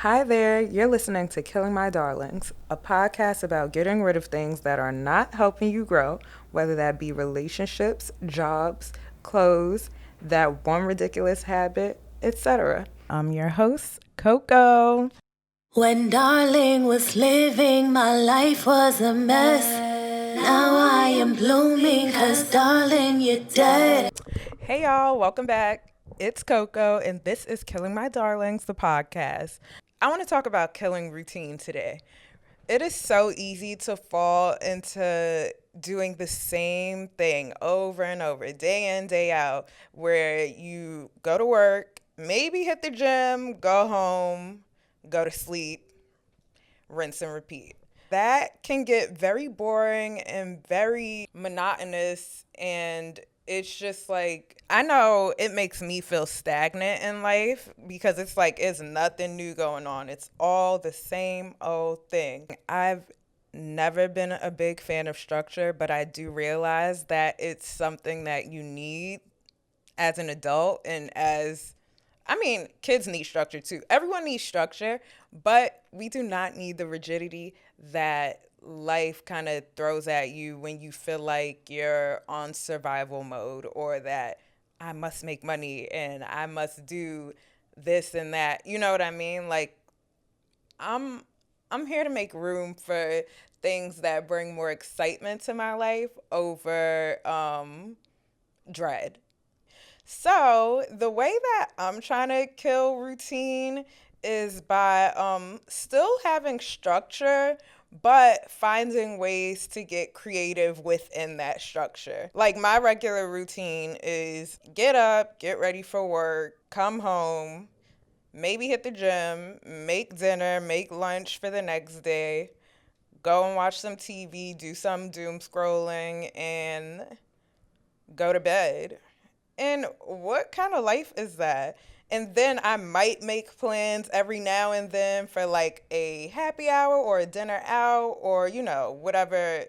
Hi there, you're listening to Killing My Darlings, a podcast about getting rid of things that are not helping you grow, whether that be relationships, jobs, clothes, that one ridiculous habit, etc. I'm your host, Coco. When darling was living, my life was a mess. Now I am blooming, cause darling, you're dead. Hey y'all, welcome back. It's Coco, and this is Killing My Darlings, the podcast. I want to talk about killing routine today. It is so easy to fall into doing the same thing over and over, day in, day out, where you go to work, maybe hit the gym, go home, go to sleep, rinse and repeat. That can get very boring and very monotonous, and it's just like, I know it makes me feel stagnant in life because it's like it's nothing new going on. It's all the same old thing. I've never been a big fan of structure, but I do realize that it's something that you need as an adult and as kids need structure too. Everyone needs structure, but we do not need the rigidity that life kind of throws at you when you feel like you're on survival mode, or that I must make money and I must do this and that. You know what I mean? Like I'm I'm here to make room for things that bring more excitement to my life over dread. So the way that I'm trying to kill routine is by still having structure, but finding ways to get creative within that structure. Like my regular routine is get up, get ready for work, come home, maybe hit the gym, make dinner, make lunch for the next day, go and watch some TV, do some doom scrolling, and go to bed. And what kind of life is that? And then I might make plans every now and then for like a happy hour or a dinner out or, whatever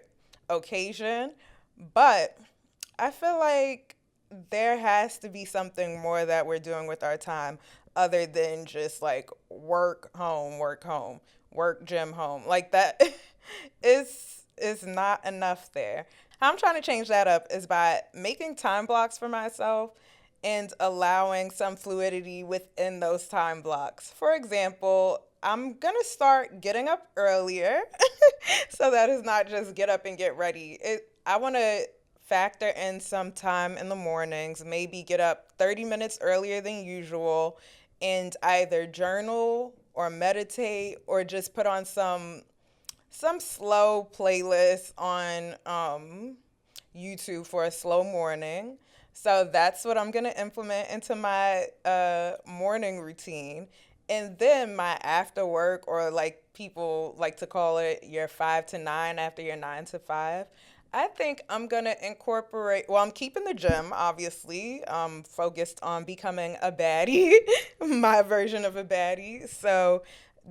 occasion. But I feel like there has to be something more that we're doing with our time other than just like work, home, work, gym, home. Like that is not enough there. How I'm trying to change that up is by making time blocks for myself and allowing some fluidity within those time blocks. For example, I'm going to start getting up earlier. So that is not just get up and get ready. I want to factor in some time in the mornings, maybe get up 30 minutes earlier than usual and either journal or meditate or just put on some slow playlist on YouTube for a slow morning. So that's what I'm going to implement into my morning routine. And then my after work, or like people like to call it your 5 to 9 after your 9 to 5. I think I'm going to incorporate, well, I'm keeping the gym, obviously. I'm focused on becoming a baddie, my version of a baddie. So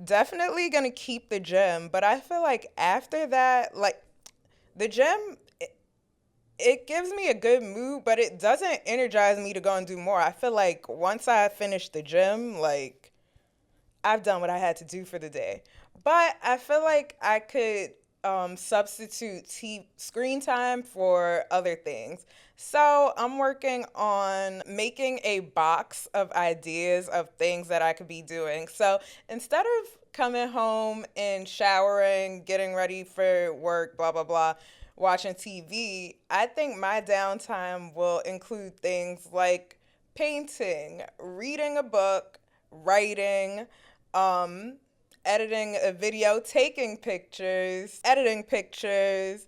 definitely going to keep the gym. But I feel like after that, like the gym, it gives me a good mood, but it doesn't energize me to go and do more. I feel like once I finish the gym, like I've done what I had to do for the day. But I feel like I could substitute screen time for other things. So I'm working on making a box of ideas of things that I could be doing. So instead of coming home and showering, getting ready for work, blah, blah, blah, watching TV, I think my downtime will include things like painting, reading a book, writing, um, editing a video, taking pictures, editing pictures,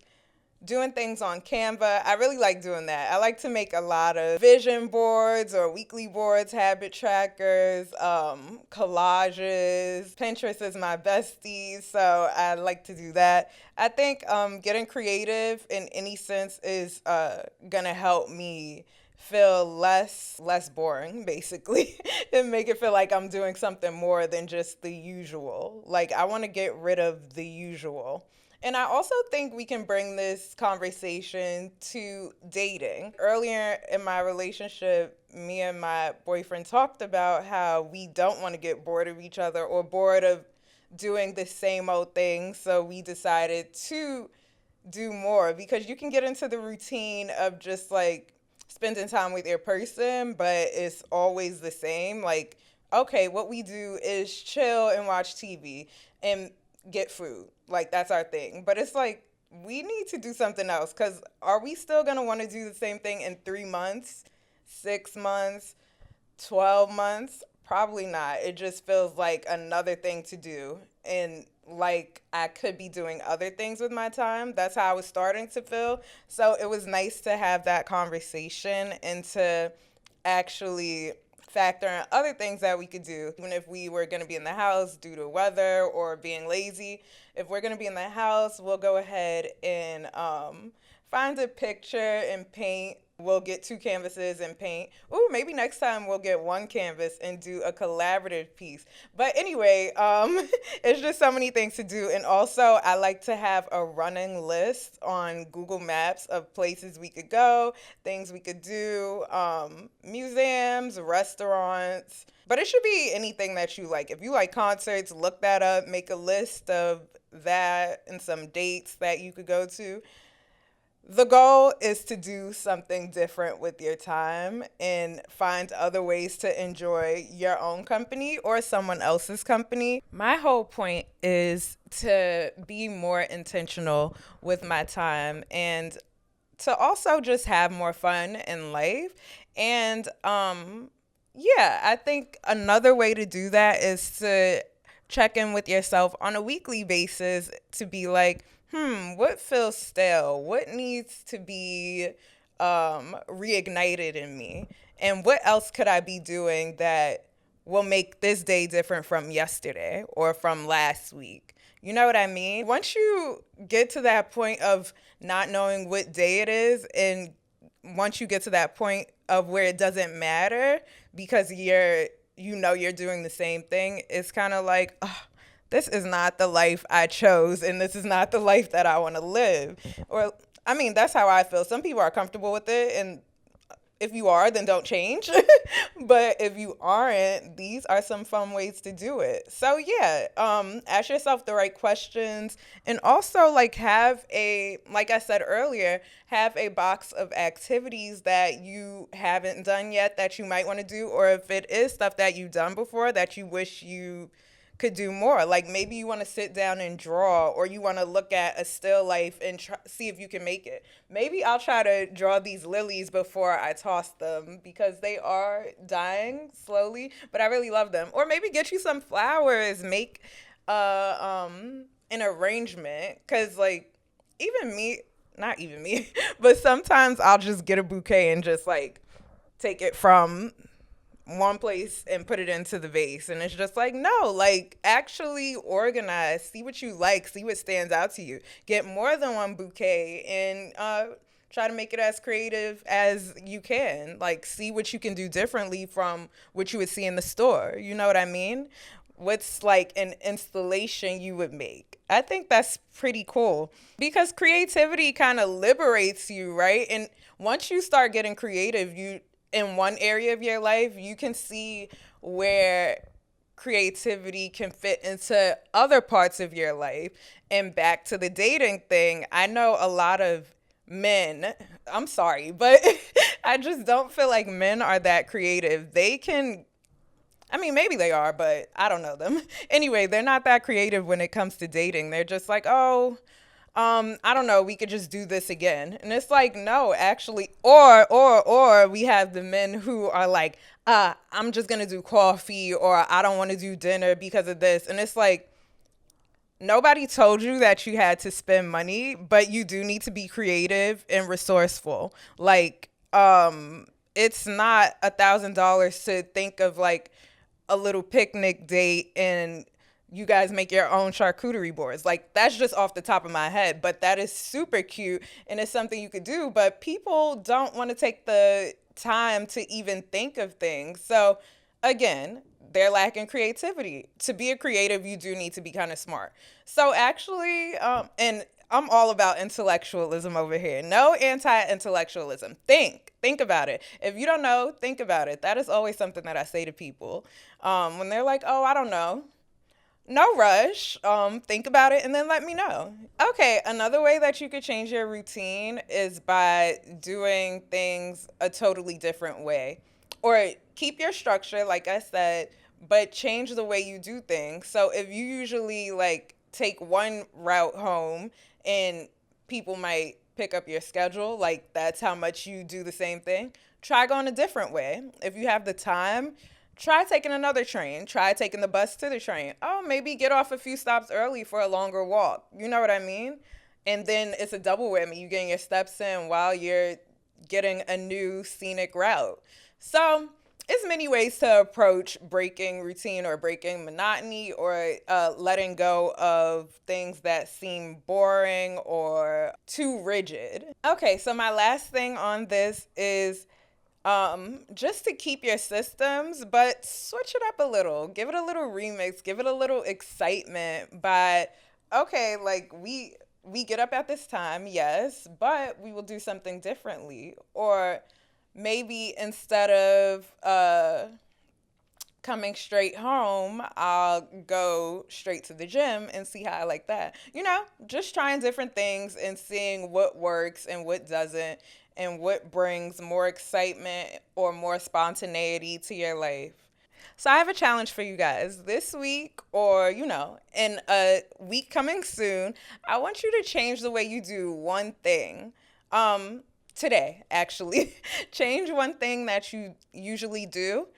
doing things on Canva. I really like doing that. I like to make a lot of vision boards or weekly boards, habit trackers, collages. Pinterest is my bestie, so I like to do that. I think getting creative in any sense is gonna help me feel less boring, basically, and make it feel like I'm doing something more than just the usual. Like I want to get rid of the usual. And I also think we can bring this conversation to dating. Earlier in my relationship, me and my boyfriend talked about how we don't want to get bored of each other or bored of doing the same old thing. So we decided to do more because you can get into the routine of just like spending time with your person, but it's always the same. Like, okay, what we do is chill and watch TV and get food. Like, that's our thing. But it's like, we need to do something else because are we still going to want to do the same thing in 3 months, 6 months, 12 months? Probably not. It just feels like another thing to do. And like I could be doing other things with my time. That's how I was starting to feel. So it was nice to have that conversation and to actually factor in other things that we could do. Even if we were going to be in the house due to weather or being lazy, if we're going to be in the house, we'll go ahead and find a picture and paint. We'll get 2 canvases and paint. Ooh, maybe next time we'll get 1 canvas and do a collaborative piece. But anyway, it's just so many things to do. And also, I like to have a running list on Google Maps of places we could go, things we could do, museums, restaurants. But it should be anything that you like. If you like concerts, look that up, make a list of that and some dates that you could go to. The goal is to do something different with your time and find other ways to enjoy your own company or someone else's company. My whole point is to be more intentional with my time and to also just have more fun in life. And yeah, I think another way to do that is to check in with yourself on a weekly basis to be like, what feels stale? What needs to be reignited in me? And what else could I be doing that will make this day different from yesterday or from last week? You know what I mean? Once you get to that point of not knowing what day it is, and once you get to that point of where it doesn't matter because you're doing the same thing, it's kind of like, oh, this is not the life I chose and this is not the life that I want to live. Or, I mean, that's how I feel. Some people are comfortable with it, and if you are, then don't change. But if you aren't, these are some fun ways to do it. So yeah, ask yourself the right questions, and also like like I said earlier, have a box of activities that you haven't done yet that you might want to do, or if it is stuff that you've done before that you wish you could do more. Like maybe you want to sit down and draw, or you want to look at a still life and see if you can make it. Maybe I'll try to draw these lilies before I toss them because they are dying slowly, but I really love them. Or maybe get you some flowers, make an arrangement, cuz like even me, not even me, but sometimes I'll just get a bouquet and just like take it from one place and put it into the vase, and it's just like, no, like actually organize, see what you like, see what stands out to you, get more than one bouquet, and try to make it as creative as you can, like see what you can do differently from what you would see in the store. You know what I mean? What's like an installation you would make? I think that's pretty cool because creativity kind of liberates you, right? And once you start getting creative, you in one area of your life, you can see where creativity can fit into other parts of your life. And back to the dating thing, I know a lot of men, I'm sorry, but I just don't feel like men are that creative. They can, I mean, maybe they are, but I don't know them. Anyway, they're not that creative when it comes to dating. They're just like, oh, I don't know, we could just do this again. And it's like, no, actually, or we have the men who are like, I'm just gonna do coffee, or I don't want to do dinner because of this. And it's like, nobody told you that you had to spend money, but you do need to be creative and resourceful. Like, it's not $1,000 to think of like a little picnic date and you guys make your own charcuterie boards. Like, that's just off the top of my head, but that is super cute and it's something you could do. But people don't want to take the time to even think of things. So again, they're lacking creativity. To be a creative, you do need to be kind of smart. So actually, and I'm all about intellectualism over here. No anti-intellectualism. Think about it. If you don't know, think about it. That is always something that I say to people when they're like, "Oh, I don't know." No rush. Think about it and then let me know. Okay, another way that you could change your routine is by doing things a totally different way. Or keep your structure, like I said, but change the way you do things. So if you usually like take one route home and people might pick up your schedule, like that's how much you do the same thing, try going a different way. If you have the time, try taking another train. Try taking the bus to the train. Oh, maybe get off a few stops early for a longer walk. You know what I mean? And then it's a double whammy. You getting your steps in while you're getting a new scenic route. So it's many ways to approach breaking routine or breaking monotony or letting go of things that seem boring or too rigid. Okay, so my last thing on this is just to keep your systems, but switch it up a little. Give it a little remix. Give it a little excitement by, okay, like we get up at this time, yes, but we will do something differently. Or maybe instead of coming straight home, I'll go straight to the gym and see how I like that. You know, just trying different things and seeing what works and what doesn't and what brings more excitement or more spontaneity to your life. So I have a challenge for you guys this week, or in a week coming soon. I want you to change the way you do one thing. Today, actually, change one thing that you usually do,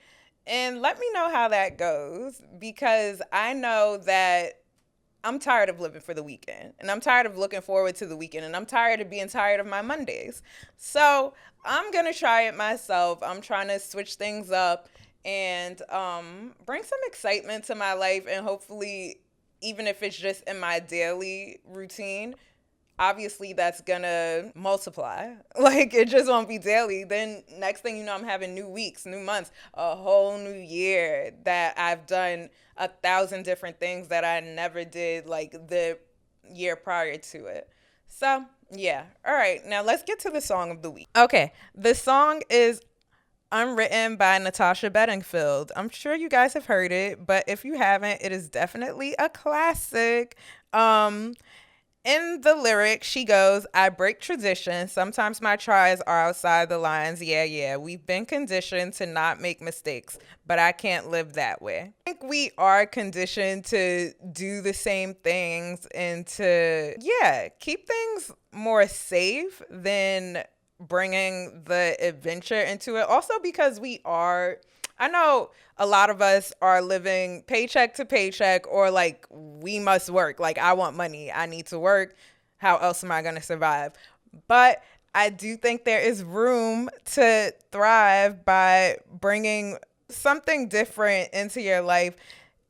and let me know how that goes, because I know that I'm tired of living for the weekend, and I'm tired of looking forward to the weekend, and I'm tired of being tired of my Mondays. So I'm gonna try it myself. I'm trying to switch things up and bring some excitement to my life, and hopefully, even if it's just in my daily routine, obviously that's gonna multiply. Like it just won't be daily. Then next thing you know, I'm having new weeks, new months, a whole new year that I've done 1,000 different things that I never did like the year prior to it. So yeah. All right. Now let's get to the song of the week. Okay. The song is Unwritten by Natasha Bedingfield. I'm sure you guys have heard it, but if you haven't, it is definitely a classic. Um, in the lyric, she goes, I break tradition. Sometimes my tries are outside the lines. Yeah, yeah. We've been conditioned to not make mistakes, but I can't live that way. I think we are conditioned to do the same things and to, yeah, keep things more safe than bringing the adventure into it. Also, because I know a lot of us are living paycheck to paycheck, or like we must work. Like I want money. I need to work. How else am I going to survive? But I do think there is room to thrive by bringing something different into your life.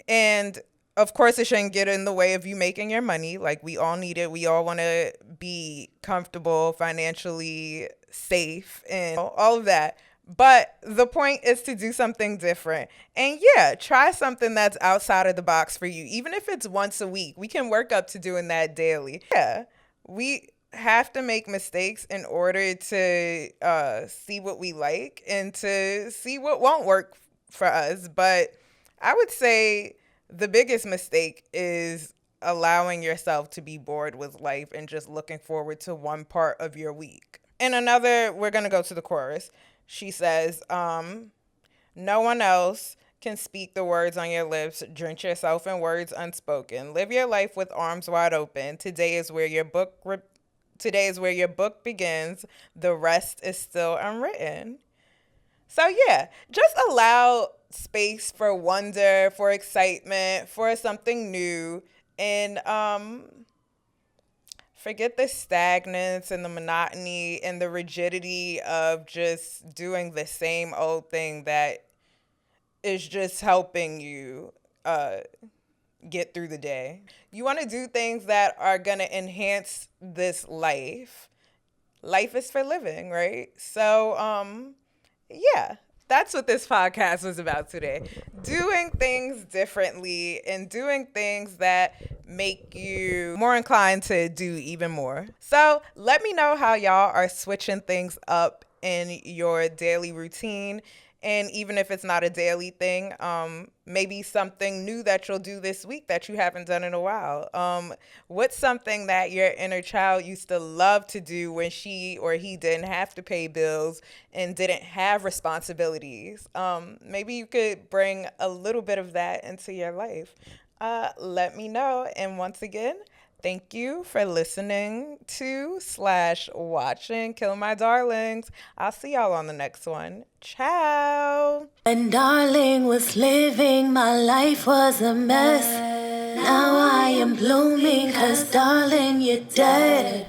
And of course, it shouldn't get in the way of you making your money. Like we all need it. We all want to be comfortable, financially safe, and all of that. But the point is to do something different. And yeah, try something that's outside of the box for you. Even if it's once a week, we can work up to doing that daily. Yeah, we have to make mistakes in order to see what we like and to see what won't work for us. But I would say the biggest mistake is allowing yourself to be bored with life and just looking forward to one part of your week. And another, we're going to go to the chorus. She says, no one else can speak the words on your lips. Drench yourself in words unspoken. Live your life with arms wide open. Today is where your book begins. The rest is still unwritten. So yeah, just allow space for wonder, for excitement, for something new, and forget the stagnance and the monotony and the rigidity of just doing the same old thing that is just helping you get through the day. You want to do things that are going to enhance this life. Life is for living, right? So, yeah. That's what this podcast was about today. Doing things differently and doing things that make you more inclined to do even more. So let me know how y'all are switching things up in your daily routine. And even if it's not a daily thing, maybe something new that you'll do this week that you haven't done in a while. What's something that your inner child used to love to do when she or he didn't have to pay bills and didn't have responsibilities? Maybe you could bring a little bit of that into your life. Let me know. And once again, thank you for listening to / watching Kill My Darlings. I'll see y'all on the next one. Ciao. When darling was living, my life was a mess. Now I am blooming, cause darling, you're dead.